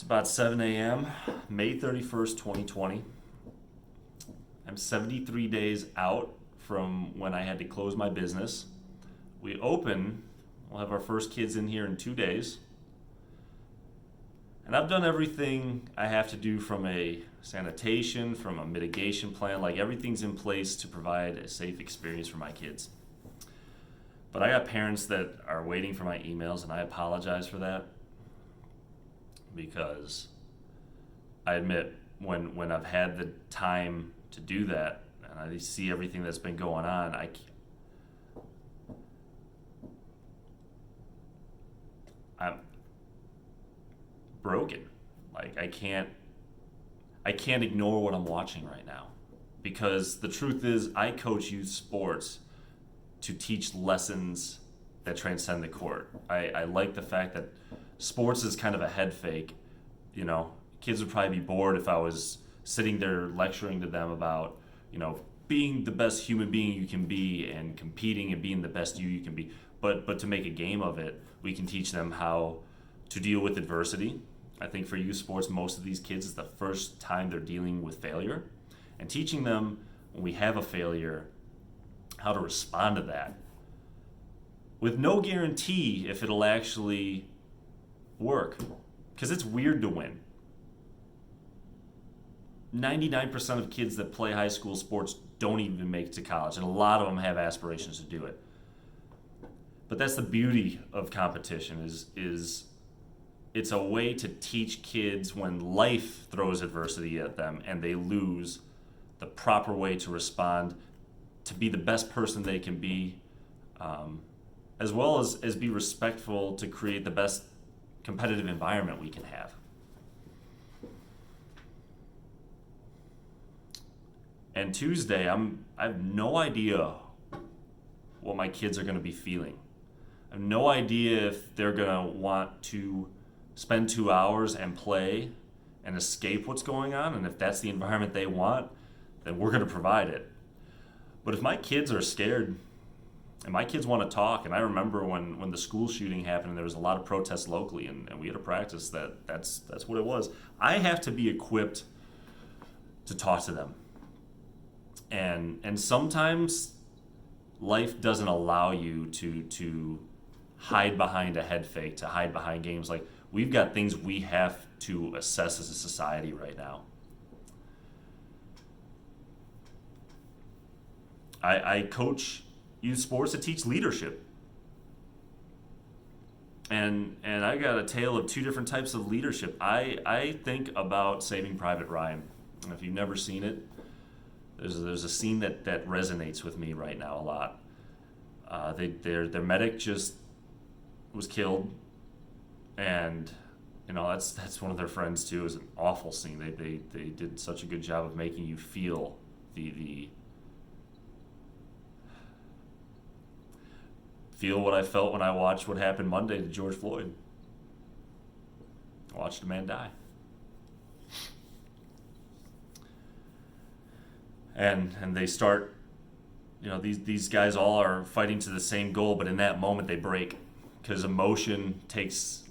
It's about 7 a.m., May 31st, 2020. I'm 73 days out from when I had to close my business. We'll have our first kids in here in 2 days. And I've done everything I have to do from a sanitation, from a mitigation plan, like everything's in place to provide a safe experience for my kids. But I got parents that are waiting for my emails, and I apologize for that because I admit when I've had the time to do that and I see everything that's been going on, I'm broken. Like I can't ignore what I'm watching right now, because the truth is I coach youth sports to teach lessons that transcend the court. I like the fact that sports is kind of a head fake. You know, kids would probably be bored if I was sitting there lecturing to them about, being the best human being you can be and competing and being the best you can be. But to make a game of it, we can teach them how to deal with adversity. I think for youth sports, most of these kids, it's the first time they're dealing with failure. And teaching them, when we have a failure, how to respond to that, with no guarantee if it'll actually work. Because it's weird to win. 99% of kids that play high school sports don't even make it to college, and a lot of them have aspirations to do it. But that's the beauty of competition, is it's a way to teach kids when life throws adversity at them and they lose, the proper way to respond, to be the best person they can be, as well as be respectful to create the best competitive environment we can have. And Tuesday, I have no idea what my kids are going to be feeling. I have no idea if they're going to want to spend 2 hours and play and escape what's going on, and if that's the environment they want, then we're going to provide it. But if my kids are scared and my kids want to talk, and I remember when the school shooting happened and there was a lot of protests locally, and we had a practice that's what it was. I have to be equipped to talk to them. And sometimes life doesn't allow you to hide behind a head fake, to hide behind games. Like, we've got things we have to assess as a society right now. I coach youth sports to teach leadership. And I got a tale of two different types of leadership. I think about Saving Private Ryan. And if you've never seen it, there's a scene that resonates with me right now a lot. Their medic just was killed, and that's one of their friends too. It was an awful scene. They did such a good job of making you feel feel what I felt when I watched what happened Monday to George Floyd. I watched a man die. And they start, these guys all are fighting to the same goal, but in that moment they break, because emotion takes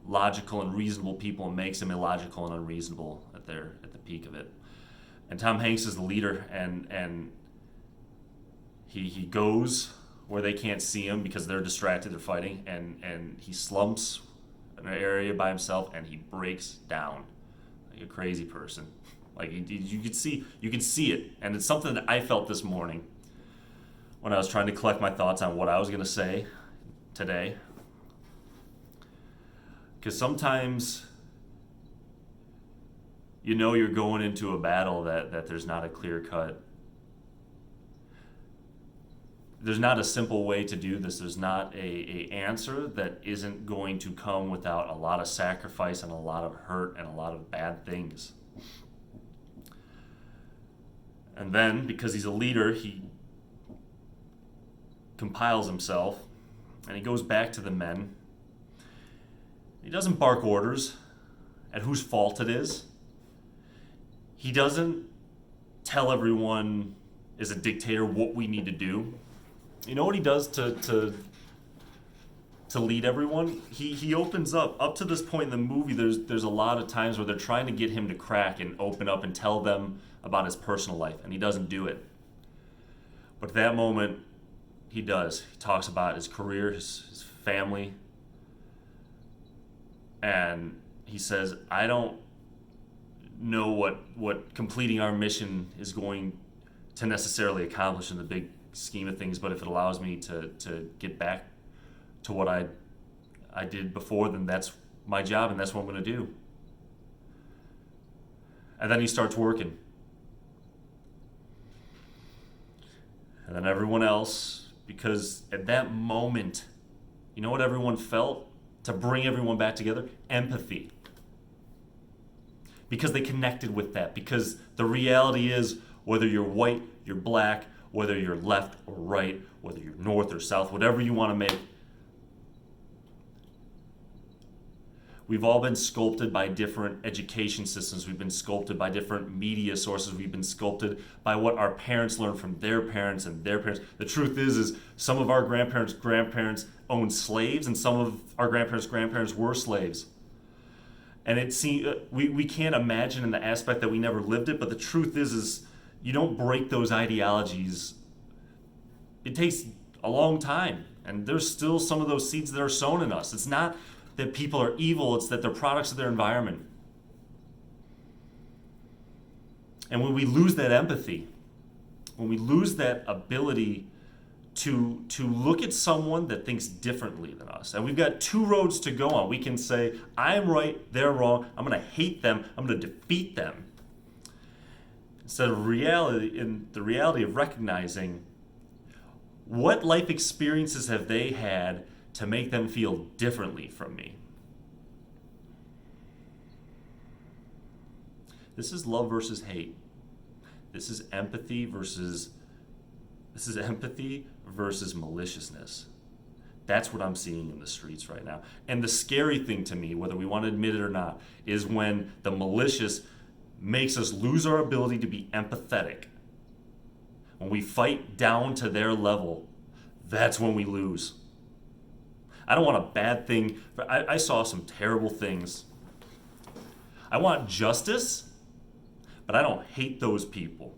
logical and reasonable people and makes them illogical and unreasonable at the peak of it. And Tom Hanks is the leader, and he goes where they can't see him because they're distracted, they're fighting, and he slumps in an area by himself and he breaks down like a crazy person. Like, you can see it, and it's something that I felt this morning when I was trying to collect my thoughts on what I was going to say today. Because sometimes, you're going into a battle that there's not a clear cut. There's not a simple way to do this. There's not a answer that isn't going to come without a lot of sacrifice and a lot of hurt and a lot of bad things. And then, because he's a leader, he compiles himself and he goes back to the men. He doesn't bark orders at whose fault it is. He doesn't tell everyone as a dictator what we need to do. You know what he does to to lead everyone. He opens up to this point in the movie. There's a lot of times where they're trying to get him to crack and open up and tell them about his personal life, and he doesn't do it. But at that moment, he does. He talks about his career, his family, and he says, I don't know what completing our mission is going to necessarily accomplish in the big scheme of things, but if it allows me to get back to what I did before, then that's my job and that's what I'm going to do. And then he starts working. And then everyone else, because at that moment, you know what everyone felt? To bring everyone back together? Empathy. Because they connected with that. Because the reality is, whether you're white, you're black, whether you're left or right, whether you're north or south, whatever you want to make, we've all been sculpted by different education systems. We've been sculpted by different media sources. We've been sculpted by what our parents learned from their parents and their parents. The truth is some of our grandparents owned slaves, and some of our grandparents were slaves. And it seems we can't imagine in the aspect that we never lived it, but the truth is you don't break those ideologies. It takes a long time, and there's still some of those seeds that are sown in us. It's not that people are evil, it's that they're products of their environment. And when we lose that empathy, when we lose that ability to look at someone that thinks differently than us, and we've got two roads to go on. We can say, I'm right, they're wrong, I'm going to hate them, I'm going to defeat them. Instead of the reality of recognizing what life experiences have they had to make them feel differently from me. This is love versus hate. This is empathy versus maliciousness. That's what I'm seeing in the streets right now. And the scary thing to me, whether we want to admit it or not, is when the malicious makes us lose our ability to be empathetic. When we fight down to their level, that's when we lose. I don't want a bad thing. I saw some terrible things. I want justice, but I don't hate those people.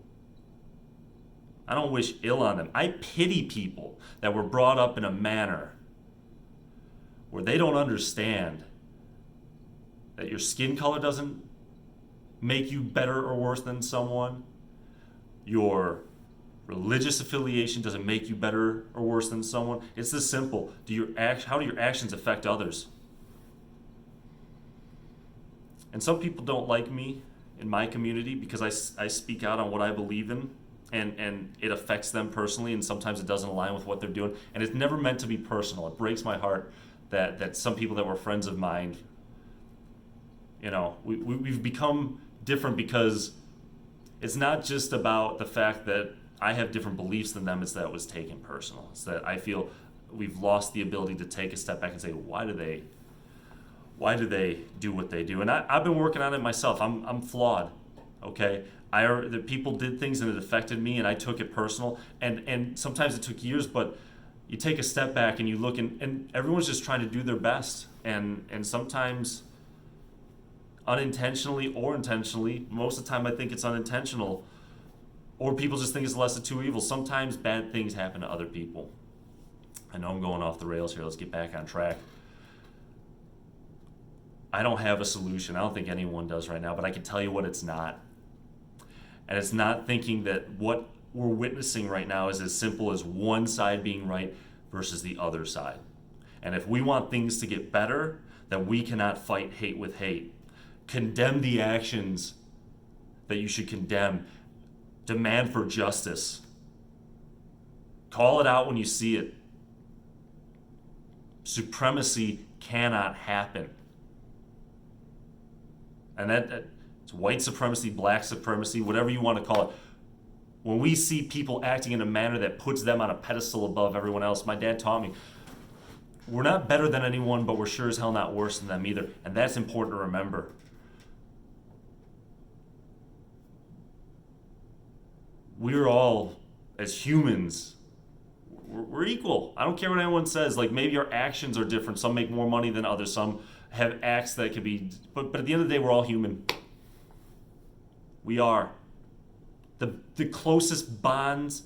I don't wish ill on them. I pity people that were brought up in a manner where they don't understand that your skin color doesn't make you better or worse than someone. Your religious affiliation doesn't make you better or worse than someone. It's this simple. How do your actions affect others? And some people don't like me in my community because I speak out on what I believe in, and it affects them personally, and sometimes it doesn't align with what they're doing. And it's never meant to be personal. It breaks my heart that some people that were friends of mine, we've become different because it's not just about the fact that I have different beliefs than them, it's that it was taken personal. It's that I feel we've lost the ability to take a step back and say, why do they do what they do? And I've been working on it myself. I'm flawed, okay? The people did things and it affected me, and I took it personal. And sometimes it took years, but you take a step back and you look, and everyone's just trying to do their best. And sometimes unintentionally or intentionally, most of the time I think it's unintentional, or people just think it's the lesser of two evils. Sometimes bad things happen to other people. I know I'm going off the rails here. Let's get back on track. I don't have a solution. I don't think anyone does right now, but I can tell you what it's not. And it's not thinking that what we're witnessing right now is as simple as one side being right versus the other side. And if we want things to get better, then we cannot fight hate with hate. Condemn the actions that you should condemn. Demand for justice. Call it out when you see it. Supremacy cannot happen. And it's white supremacy, black supremacy, whatever you want to call it. When we see people acting in a manner that puts them on a pedestal above everyone else, my dad taught me, we're not better than anyone, but we're sure as hell not worse than them either. And that's important to remember. We're all, as humans, we're equal. I don't care what anyone says. Like, maybe our actions are different. Some make more money than others. Some have acts that could be, but at the end of the day, we're all human. We are. The closest bonds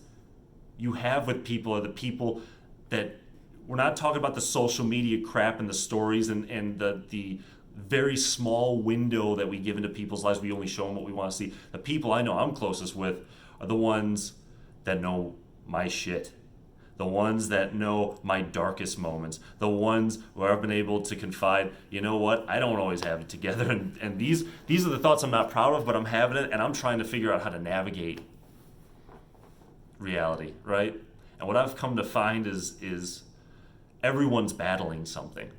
you have with people are the people that, we're not talking about the social media crap and the stories and the very small window that we give into people's lives. We only show them what we want to see. The people I know I'm closest with are the ones that know my shit. The ones that know my darkest moments. The ones where I've been able to confide, you know what, I don't always have it together. And these are the thoughts I'm not proud of, but I'm having it, and I'm trying to figure out how to navigate reality, right? And what I've come to find is everyone's battling something.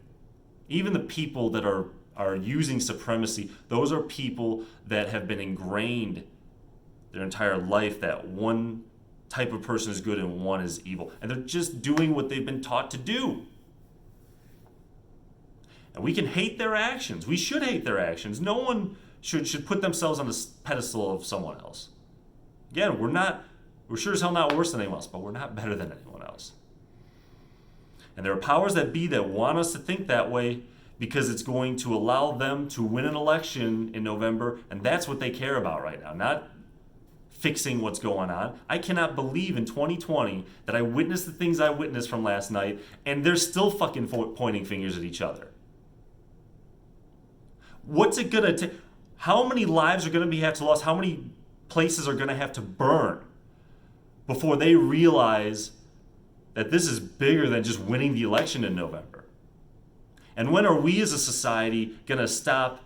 Even the people that are using supremacy, those are people that have been ingrained their entire life that one type of person is good and one is evil. And they're just doing what they've been taught to do. And we can hate their actions. We should hate their actions. No one should put themselves on the pedestal of someone else. Again, we're sure as hell not worse than anyone else, but we're not better than anyone else. And there are powers that be that want us to think that way because it's going to allow them to win an election in November, and that's what they care about right now, not fixing what's going on. I cannot believe in 2020 that I witnessed the things I witnessed from last night, and they're still fucking pointing fingers at each other. What's it gonna take? How many lives are gonna have to lost? How many places are gonna have to burn before they realize that this is bigger than just winning the election in November? And when are we as a society going to stop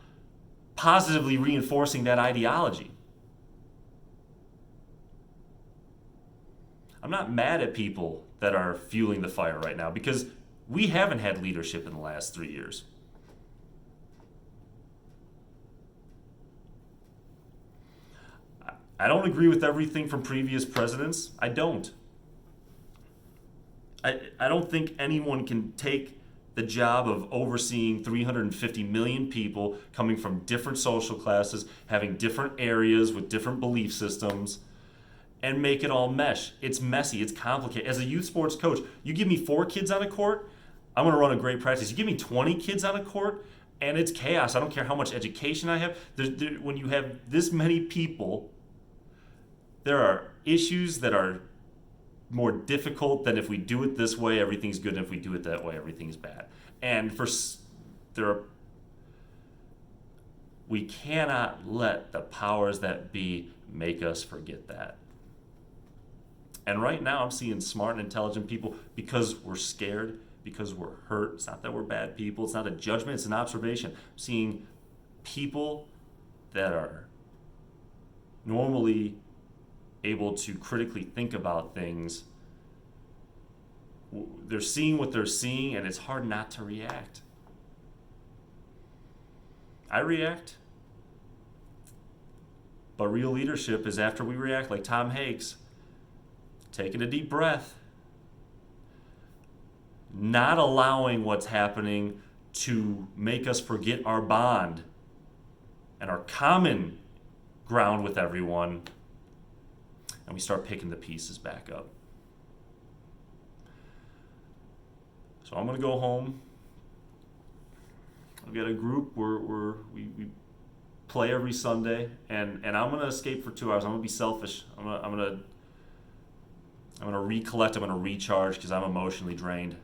positively reinforcing that ideology? I'm not mad at people that are fueling the fire right now because we haven't had leadership in the last 3 years. I don't agree with everything from previous presidents. I don't. I don't think anyone can take the job of overseeing 350 million people coming from different social classes, having different areas with different belief systems, and make it all mesh. It's messy, it's complicated. As a youth sports coach, you give me 4 kids on a court, I'm gonna run a great practice. You give me 20 kids on a court, and it's chaos. I don't care how much education I have. When you have this many people, there are issues that are more difficult than if we do it this way, everything's good, and if we do it that way, everything's bad. And we cannot let the powers that be make us forget that. And right now I'm seeing smart and intelligent people, because we're scared, because we're hurt. It's not that we're bad people, it's not a judgment, it's an observation. I'm seeing people that are normally able to critically think about things. They're seeing what they're seeing, and it's hard not to react. I react. But real leadership is after we react, like Tom Hanks, taking a deep breath, not allowing what's happening to make us forget our bond and our common ground with everyone, and we start picking the pieces back up. So I'm going to go home. I've got a group where we play every Sunday, and I'm going to escape for 2 hours. I'm going to be selfish. I'm going to recollect. I'm going to recharge because I'm emotionally drained.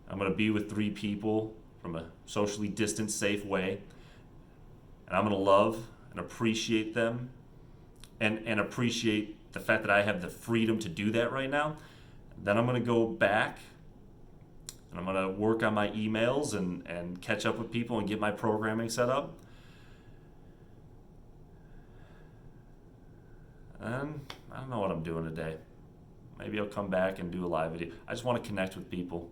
I'm going to be with 3 people from a socially distant, safe way, and I'm going to love and appreciate them, and appreciate the fact that I have the freedom to do that right now. Then I'm going to go back and I'm going to work on my emails and catch up with people and get my programming set up. And I don't know what I'm doing today. Maybe I'll come back and do a live video. I just want to connect with people.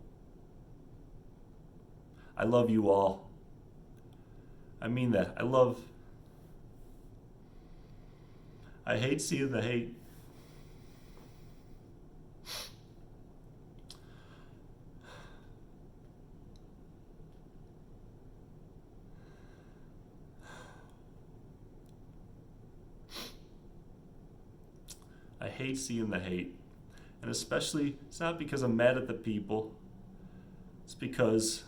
I love you all. I mean that. I hate seeing the hate. I hate seeing the hate. And especially, it's not because I'm mad at the people, it's because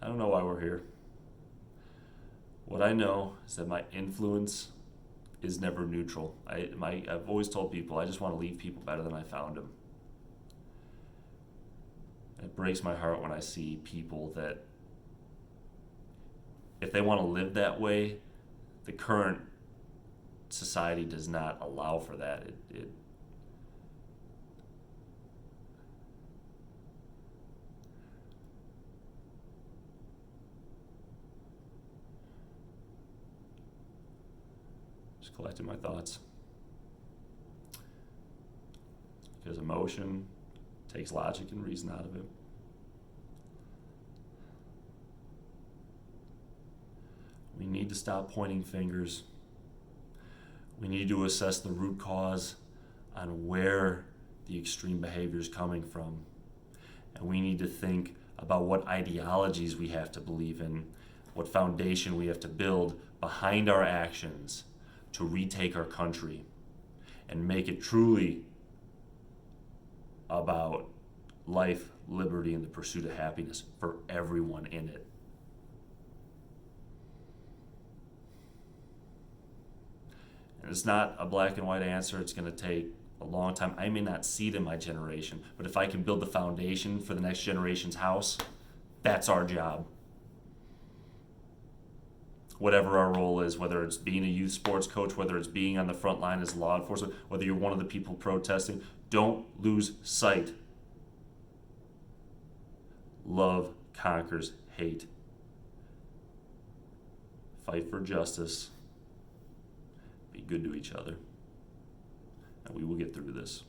I don't know why we're here. What I know is that my influence is never neutral. I've always told people I just want to leave people better than I found them. It breaks my heart when I see people that, if they want to live that way, the current society does not allow for that. It just collecting my thoughts. Because emotion takes logic and reason out of it. We need to stop pointing fingers. We need to assess the root cause on where the extreme behavior is coming from. And we need to think about what ideologies we have to believe in, what foundation we have to build behind our actions to retake our country and make it truly about life, liberty, and the pursuit of happiness for everyone in it. And it's not a black and white answer. It's going to take a long time. I may not see it in my generation, but if I can build the foundation for the next generation's house, that's our job. Whatever our role is, whether it's being a youth sports coach, whether it's being on the front line as law enforcement, whether you're one of the people protesting, don't lose sight. Love conquers hate. Fight for justice. Be good to each other. And we will get through this.